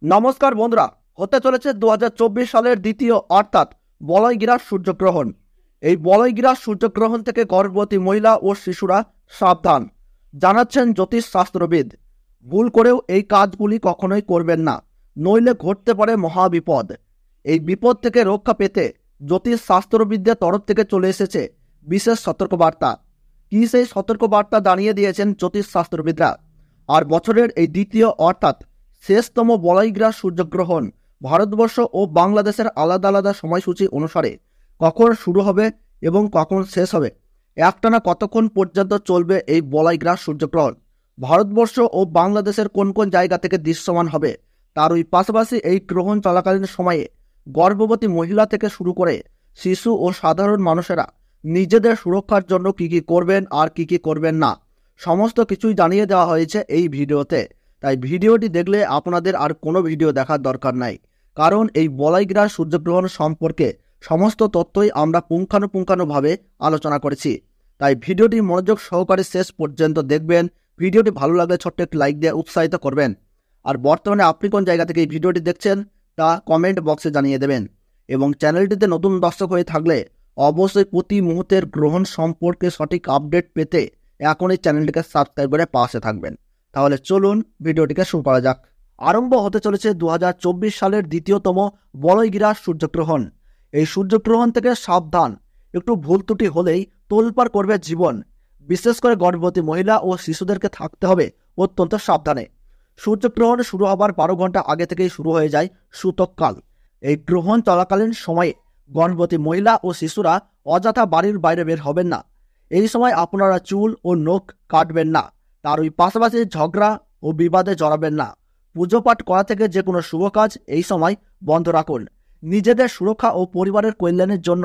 নমস্কার বন্ধুরা, হতে চলেছে 2024 সালের দ্বিতীয় অর্থাৎ বলয়গিরা সূর্যগ্রহণ। এই বলয়গিরা সূর্যগ্রহণ থেকে গর্ভবতী মহিলা ও শিশুরা সাবধান, জানাচ্ছেন জ্যোতিষ শাস্ত্রবিদ। ভুল করেও এই কাজগুলি কখনোই করবেন না, নইলে ঘটতে পারে মহাবিপদ। এই বিপদ থেকে রক্ষা পেতে জ্যোতিষ শাস্ত্রবিদদের তরফ থেকে চলে এসেছে বিশেষ সতর্কবার্তা। কি সেই সতর্কবার্তা জানিয়ে দিয়েছেন জ্যোতিষ শাস্ত্রবিদরা। আর বছরের এই দ্বিতীয় অর্থাৎ শেষতম বলয়গ্রা সূর্যগ্রহণ ভারতবর্ষ ও বাংলাদেশের আলাদা আলাদা সময়সূচি অনুসারে কখন শুরু হবে এবং কখন শেষ হবে, একটানা কতক্ষণ পর্যন্ত চলবে এই বলয়গ্রা সূর্যগ্রহণ, ভারতবর্ষ ও বাংলাদেশের কোন কোন জায়গা থেকে দৃশ্যমান হবে, তার ওই পাশাপাশি এই গ্রহণ চলাকালীন সময়ে গর্ভবতী মহিলা থেকে শুরু করে শিশু ও সাধারণ মানুষেরা নিজেদের সুরক্ষার জন্য কি কি করবেন আর কি কি করবেন না, সমস্ত কিছুই জানিয়ে দেওয়া হয়েছে এই ভিডিওতে। তাই ভিডিওটি দেখলে আপনাদের আর কোনো ভিডিও দেখার দরকার নাই, কারণ এই বলয়গ্রা সূর্যগ্রহণ সম্পর্কে সমস্ত তথ্যই আমরা পুঙ্খানুপুঙ্খানুভাবে আলোচনা করেছি। তাই ভিডিওটি মনোযোগ সহকারে শেষ পর্যন্ত দেখবেন। ভিডিওটি ভালো লাগলে ছোট্ট একটি লাইক দিয়ে উৎসাহিত করবেন। আর বর্তমানে আপনি কোন জায়গা থেকে এই ভিডিওটি দেখছেন তা কমেন্ট বক্সে জানিয়ে দেবেন। এবং চ্যানেলটিতে নতুন দর্শক হয়ে থাকলে অবশ্যই প্রতি মুহূর্তের গ্রহণ সম্পর্কে সঠিক আপডেট পেতে এখনই চ্যানেলটিকে সাবস্ক্রাইব করে পাশে থাকবেন। তাহলে চলুন ভিডিওটিকে শুরু করা যাক। আরম্ভ হতে চলেছে 2024 সালের দ্বিতীয়তম বলয়গিরা সূর্যগ্রহণ। এই সূর্যগ্রহণ থেকে সাবধান, একটু ভুল ত্রুটি হলেই তোলপাড় করবে জীবন। বিশেষ করে গর্ভবতী মহিলা ও শিশুদেরকে থাকতে হবে অত্যন্ত সাবধানে। সূর্যগ্রহণ শুরু হবার 12 ঘন্টা আগে থেকেই শুরু হয়ে যায় সূতককাল। এই গ্রহণ চলাকালীন সময়ে গর্ভবতী মহিলা ও শিশুরা অযথা বাড়ির বাইরে বের হবেন না। এই সময় আপনারা চুল ও নখ কাটবেন না। তার ওই পাশাপাশি ঝগড়া ও বিবাদে জড়াবেন না। পুজো পাঠ করা থেকে যে কোনো শুভ কাজ এই সময় বন্ধ রাখুন। নিজেদের সুরক্ষা ও পরিবারের কল্যাণের জন্য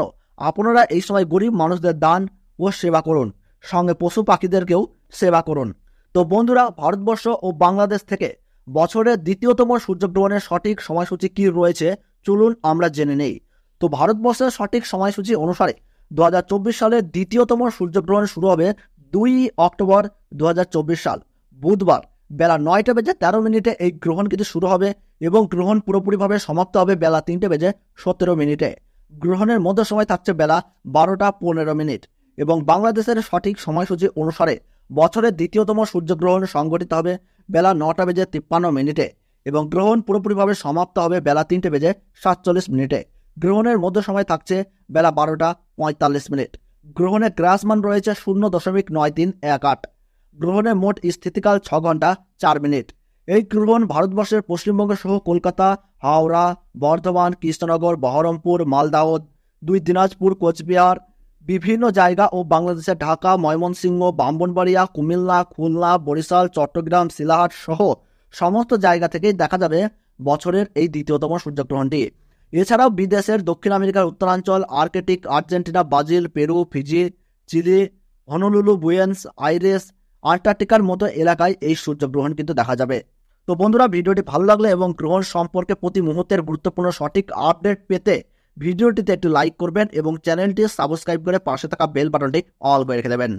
আপনারা এই সময় গরিব মানুষদের দান ও সেবা করুন, সঙ্গে পশু পাখিদেরকেও সেবা করুন। তো বন্ধুরা, ভারতবর্ষ ও বাংলাদেশ থেকে বছরের দ্বিতীয়তম সূর্যগ্রহণের সঠিক সময়সূচি কী রয়েছে চলুন আমরা জেনে নেই। তো ভারতবর্ষের সঠিক সময়সূচি অনুসারে 2024 সালের দ্বিতীয়তম সূর্যগ্রহণ শুরু হবে 2 অক্টোবর 2024 সাল বুধবার বেলা 9:13 এই গ্রহণ কিন্তু শুরু হবে এবং গ্রহণ পুরোপুরিভাবে সমাপ্ত হবে বেলা 3:17। গ্রহণের মধ্য সময় থাকছে বেলা 12:15 এবং বাংলাদেশের সঠিক সময়সূচি অনুসারে বছরের দ্বিতীয়তম সূর্যগ্রহণ সংঘটিত হবে বেলা 9:53 এবং গ্রহণ পুরোপুরিভাবে সমাপ্ত হবে বেলা 3:47। গ্রহণের মধ্য সময় থাকছে বেলা 12:45। গ্রহণের গ্রাসমান রয়েছে 0.9318। গ্রহণের মোট স্থিতিকাল 6 ঘন্টা 4 মিনিট। এই গ্রহণ ভারতবর্ষের পশ্চিমবঙ্গ সহ কলকাতা, হাওড়া, বর্ধমান, কৃষ্ণনগর, বহরমপুর, মালদাহ, 2 দিনাজপুর, কোচবিহার, বিভিন্ন জায়গা ও বাংলাদেশের ঢাকা, ময়মনসিংহ, ব্রাহ্মণবাড়িয়া, কুমিল্লা, খুলনা, বরিশাল, চট্টগ্রাম, শিলাহাট সহ সমস্ত জায়গা থেকেই দেখা যাবে বছরের এই দ্বিতীয়তম সূর্যগ্রহণটি। এছাড়াও বিদেশের দক্ষিণ আমেরিকার উত্তরাঞ্চল, Arctic, Argentina, Brazil, Peru, Fiji, Chile, Honolulu, Buenos Aires, আন্টার্কটিকার মতো এলাকায় এই সূর্যগ্রহণ কিন্তু দেখা যাবে। তো বন্ধুরা, ভিডিওটি ভালো লাগলে এবং গ্রহণ সম্পর্কে প্রতি মুহূর্তের গুরুত্বপূর্ণ সঠিক আপডেট পেতে ভিডিওটিতে একটু লাইক করবেন এবং চ্যানেলটি সাবস্ক্রাইব করে পাশে থাকা বেল বাটনটি অল করে রেখে দেবেন।